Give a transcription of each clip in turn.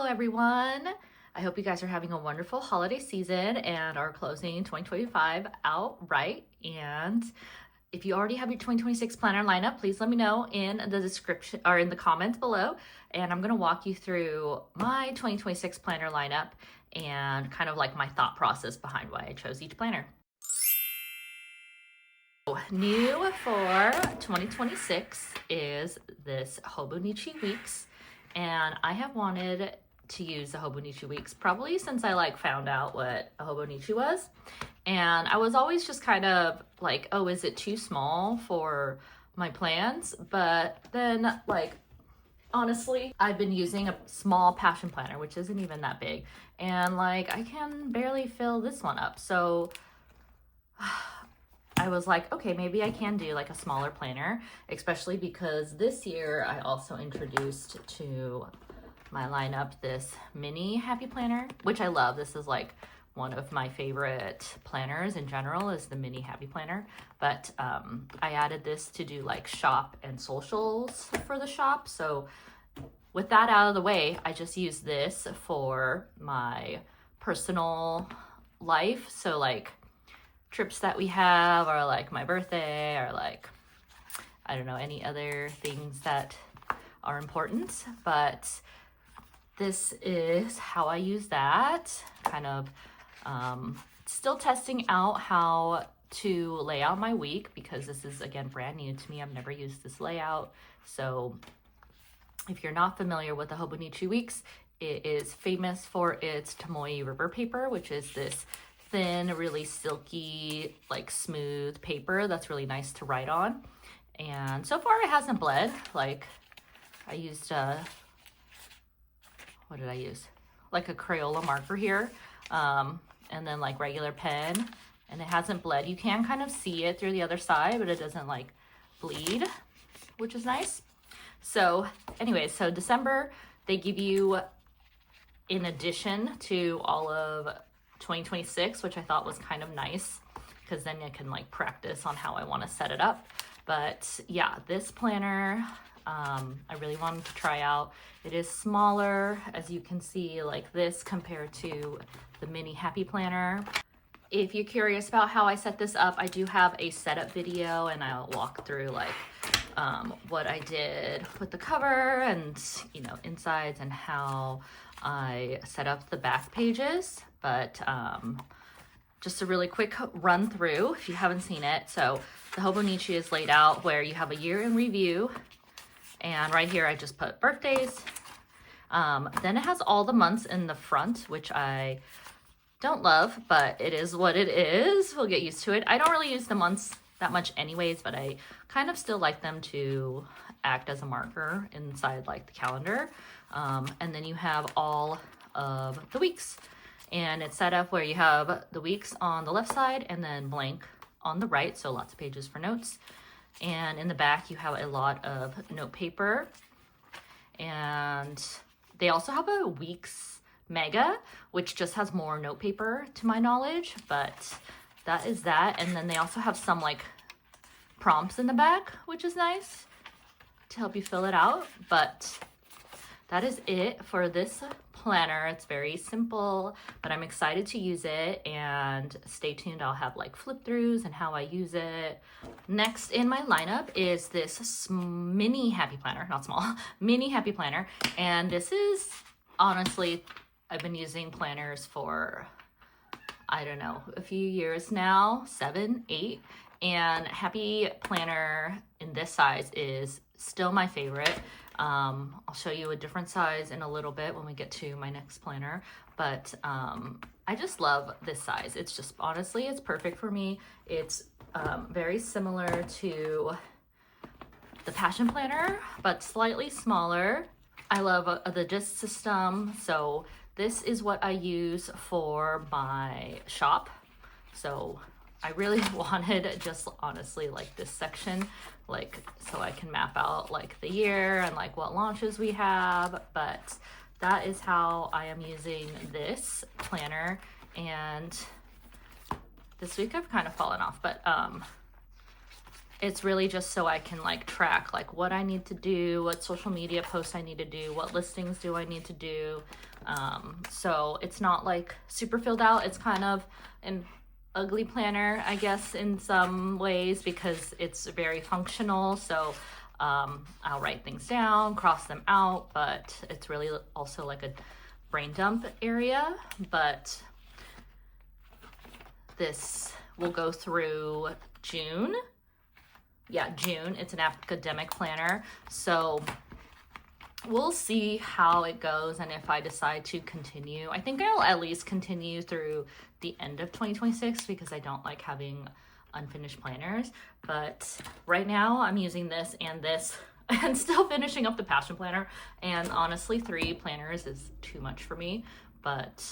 everyone. I hope you guys are having a wonderful holiday season and are closing 2025 out right. And if you already have your 2026 planner lineup, please let me know in the description or in the comments below. And I'm going to walk you through my 2026 planner lineup and kind of like my thought process behind why I chose each planner. New for 2026 is this Hobonichi Weeks, and I have wanted to use the Hobonichi Weeks probably since I found out what a Hobonichi was. And I was always just kind of like, oh, is it too small for my plans? But then honestly, I've been using a small passion planner, which isn't even that big, and I can barely fill this one up. So I was like, okay, maybe I can do a smaller planner, especially because this year I also introduced to my lineup this mini happy planner, which I love. This is one of my favorite planners in general, is the mini happy planner. But I added this to do shop and socials for the shop. So with that out of the way, I just use this for my personal life. So trips that we have, or my birthday, or I don't know, any other things that are important. But this is how I use that. Kind of still testing out how to lay out my week, because this is again brand new to me. I've never used this layout. So if you're not familiar with the Hobonichi Weeks, it is famous for its Tomoe River paper, which is this thin, really silky, smooth paper that's really nice to write on. And so far it hasn't bled. I used what did I use? A Crayola marker here, and then regular pen, and it hasn't bled. You can kind of see it through the other side, but it doesn't bleed, which is nice. So anyway, so December, they give you, in addition to all of 2026, which I thought was kind of nice, because then I can practice on how I want to set it up. But yeah, this planner, I really wanted to try out. It is smaller, as you can see, like this, compared to the mini happy planner. If you're curious about how I set this up, I do have a setup video, and I'll walk through what I did with the cover and insides, and how I set up the back pages. But just a really quick run through if you haven't seen it. So the Hobonichi is laid out where you have a year in review, and right here I just put birthdays. Then it has all the months in the front, which I don't love, but it is what it is. We'll get used to it. I don't really use the months that much anyways, but I kind of still like them to act as a marker inside the calendar. And then you have all of the weeks, and it's set up where you have the weeks on the left side and then blank on the right, so lots of pages for notes. And in the back you have a lot of note paper, and they also have a weeks mega, which just has more note paper to my knowledge, but that is that. And then they also have some prompts in the back, which is nice to help you fill it out. But that is it for this planner. It's very simple, but I'm excited to use it, and stay tuned. I'll have flip throughs and how I use it. Next in my lineup is this mini happy planner, not small, mini happy planner. And this is, honestly, I've been using planners for, I don't know, a few years now, 7, 8. And happy planner in this size is still my favorite. I'll show you a different size in a little bit when we get to my next planner, but I just love this size. It's just, honestly, it's perfect for me. It's very similar to the Passion Planner, but slightly smaller. I love the disc system, so this is what I use for my shop. So I really wanted just, honestly, this section, so I can map out the year and what launches we have. But that is how I am using this planner. And this week I've kind of fallen off, but it's really just so I can like track like what I need to do, what social media posts I need to do, what listings do I need to do. So it's not like super filled out. It's kind of an ugly planner, I guess, in some ways, because it's very functional. So I'll write things down, cross them out, but it's really also like a brain dump area. But this will go through June. Yeah, June. It's an academic planner. So we'll see how it goes and if I decide to continue. I think I'll at least continue through the end of 2026 because I don't like having unfinished planners. But right now I'm using this and still finishing up the passion planner. And honestly, 3 planners is too much for me. But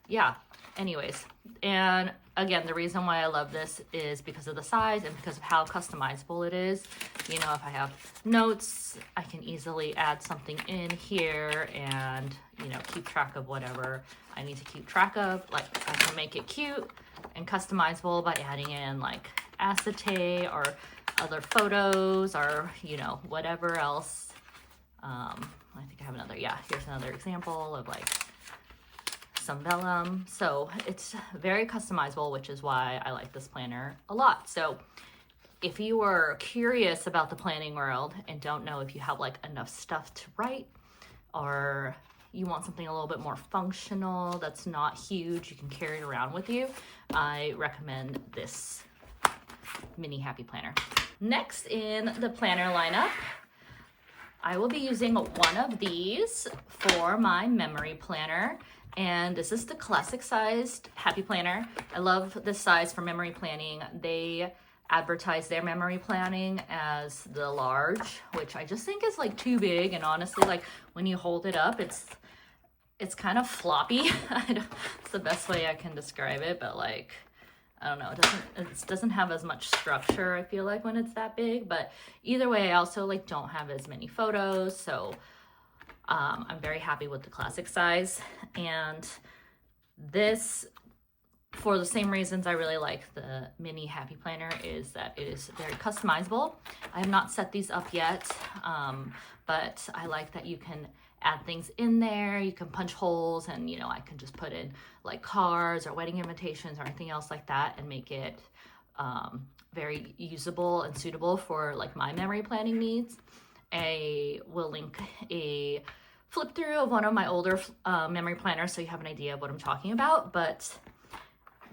yeah, anyways. And again, the reason why I love this is because of the size and because of how customizable it is. You know, if I have notes, I can easily add something in here and, you know, keep track of whatever I need to keep track of. Like, I can make it cute and customizable by adding in like acetate or other photos or, you know, whatever else. I think I have another, yeah, here's another example of like some vellum. So it's very customizable, which is why I like this planner a lot. So if you are curious about the planning world and don't know if you have like enough stuff to write, or you want something a little bit more functional that's not huge, you can carry it around with you, I recommend this mini happy planner. Next in the planner lineup, I will be using one of these for my memory planner. And this is the classic sized happy planner. I love this size for memory planning. They advertise their memory planning as the large, which I just think is like too big. And honestly, like when you hold it up, it's kind of floppy. It's the best way I can describe it, but like, I don't know, it doesn't have as much structure, I feel like, when it's that big. But either way, I also like don't have as many photos, so I'm very happy with the classic size. And this, for the same reasons I really like the mini happy planner, is that it is very customizable. I have not set these up yet, but I like that you can add things in there. You can punch holes, and you know, I can just put in like cards or wedding invitations or anything else like that and make it very usable and suitable for like my memory planning needs. I will link a flip through of one of my older memory planners so you have an idea of what I'm talking about. But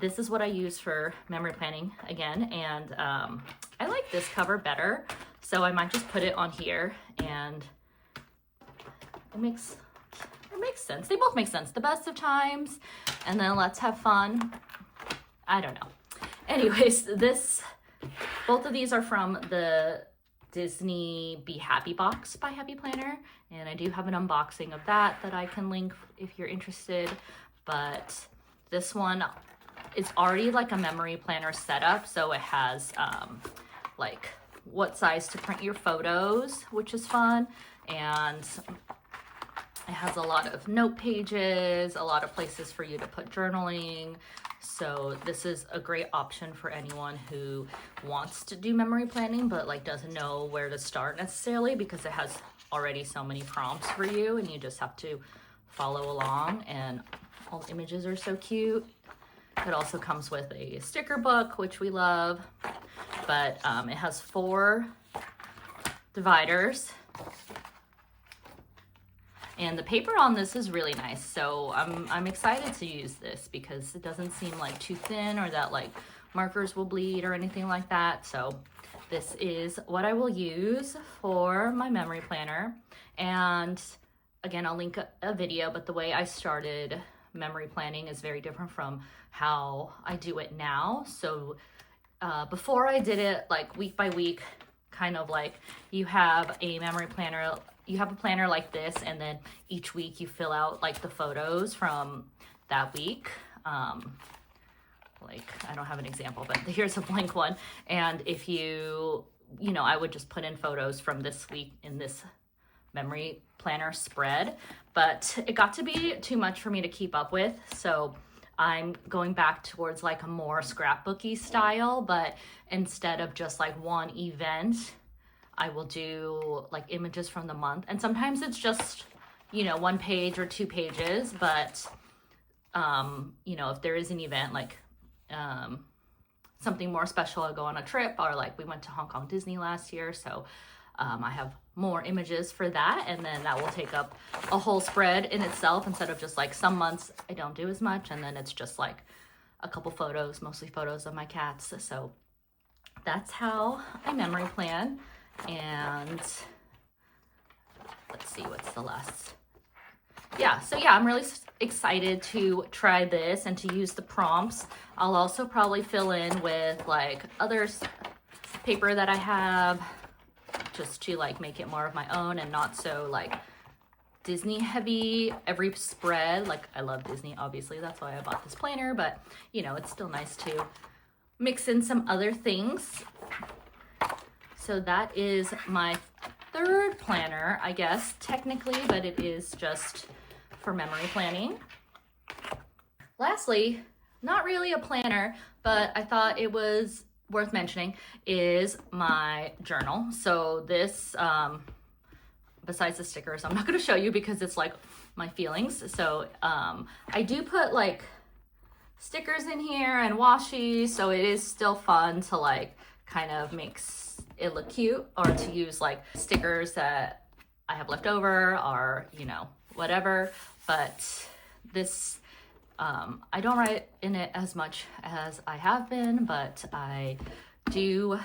this is what I use for memory planning again, and I like this cover better, so I might just put it on here, and it makes sense. They both make sense. The best of times, and then let's have fun. I don't know. Anyways, both of these are from the Disney Be Happy box by Happy Planner, and I do have an unboxing of that I can link if you're interested. But this one is already like a memory planner setup, so it has like what size to print your photos, which is fun, and it has a lot of note pages, a lot of places for you to put journaling. So this is a great option for anyone who wants to do memory planning but like doesn't know where to start necessarily, because it has already so many prompts for you and you just have to follow along, and all the images are so cute. It also comes with a sticker book, which we love, but it has 4 dividers. And the paper on this is really nice, so I'm excited to use this because it doesn't seem like too thin or that like markers will bleed or anything like that. So this is what I will use for my memory planner. And again, I'll link a video, but the way I started memory planning is very different from how I do it now. So before I did it like week by week, kind of like you have a memory planner, you have a planner like this, and then each week you fill out like the photos from that week. Like, I don't have an example, but here's a blank one. And if you know, I would just put in photos from this week in this memory planner spread, but it got to be too much for me to keep up with. So I'm going back towards like a more scrapbooky style, but instead of just like one event, I will do like images from the month. And sometimes it's just, you know, 1 page or 2 pages, but you know, if there is an event like something more special, I'll go on a trip, or like we went to Hong Kong Disney last year, so I have more images for that, and then that will take up a whole spread in itself instead of just like some months I don't do as much, and then it's just like a couple photos, mostly photos of my cats. So that's how I memory plan. And let's see, what's the last? Yeah, so yeah, I'm really excited to try this and to use the prompts. I'll also probably fill in with like other paper that I have, just to like make it more of my own and not so like Disney heavy. Every spread, like I love Disney, obviously, that's why I bought this planner, but you know, it's still nice to mix in some other things. So that is my 3rd planner, I guess, technically, but it is just for memory planning. Lastly, not really a planner, but I thought it was worth mentioning, is my journal. So this, besides the stickers, I'm not going to show you because it's like my feelings. So I do put like stickers in here and washi, so it is still fun to like kind of make it look cute, or to use like stickers that I have left over, or you know, whatever. But this I don't write in it as much as I have been, but I do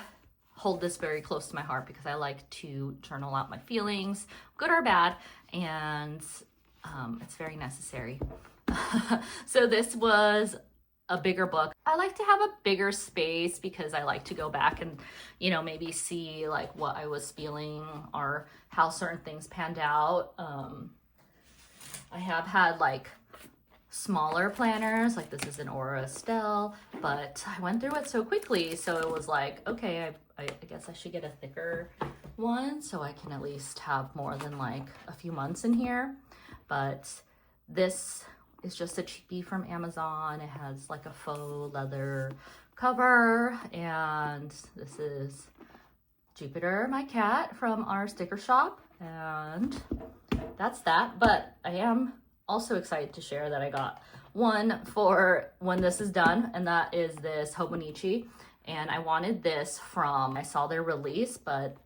hold this very close to my heart because I like to journal out my feelings, good or bad, and it's very necessary. So this was a bigger book. I like to have a bigger space because I like to go back and, you know, maybe see like what I was feeling or how certain things panned out. I have had like smaller planners, like this is an Aura Estelle, but I went through it so quickly, so it was like, okay, I guess I should get a thicker one so I can at least have more than like a few months in here. But this is just a cheapie from Amazon. It has like a faux leather cover, and this is Jupiter, my cat, from our sticker shop, and that's that. But I am also excited to share that I got one for when this is done, and that is this Hobonichi. And I wanted this from, I saw their release, but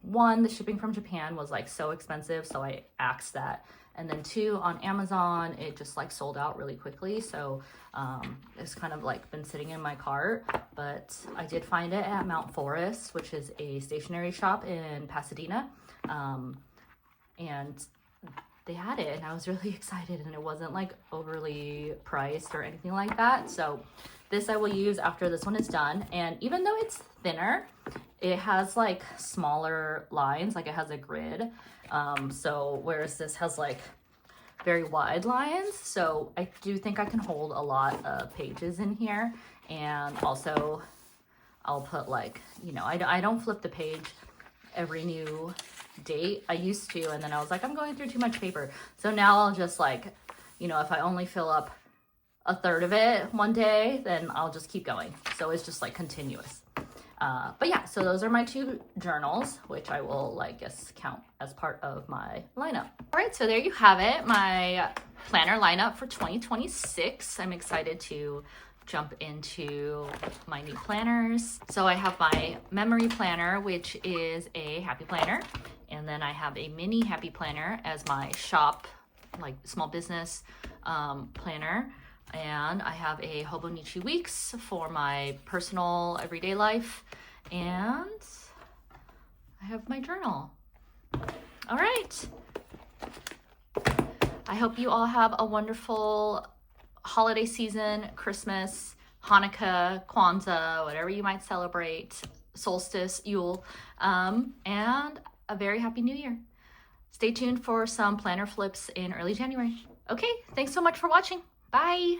1, the shipping from Japan was like so expensive, so I axed that. And then 2, on Amazon, it just like sold out really quickly. So it's kind of like been sitting in my cart, but I did find it at Mount Forest, which is a stationery shop in Pasadena. And they had it, and I was really excited, and it wasn't like overly priced or anything like that. So this I will use after this one is done. And even though it's thinner, it has like smaller lines, like it has a grid. So whereas this has like very wide lines, so I do think I can hold a lot of pages in here. And also I'll put like, you know, I don't flip the page every new date. I used to, and then I was like, I'm going through too much paper. So now I'll just like, you know, if I only fill up a third of it one day, then I'll just keep going. So it's just like continuous. But yeah, so those are my 2 journals, which I will, I guess, count as part of my lineup. All right, so there you have it, my planner lineup for 2026. I'm excited to jump into my new planners. So I have my memory planner, which is a happy planner. And then I have a mini happy planner as my shop, like small business planner. And I have a Hobonichi Weeks for my personal everyday life. And I have my journal. All right. I hope you all have a wonderful holiday season, Christmas, Hanukkah, Kwanzaa, whatever you might celebrate, solstice, Yule, and a very happy new year. Stay tuned for some planner flips in early January. Okay, thanks so much for watching. Bye.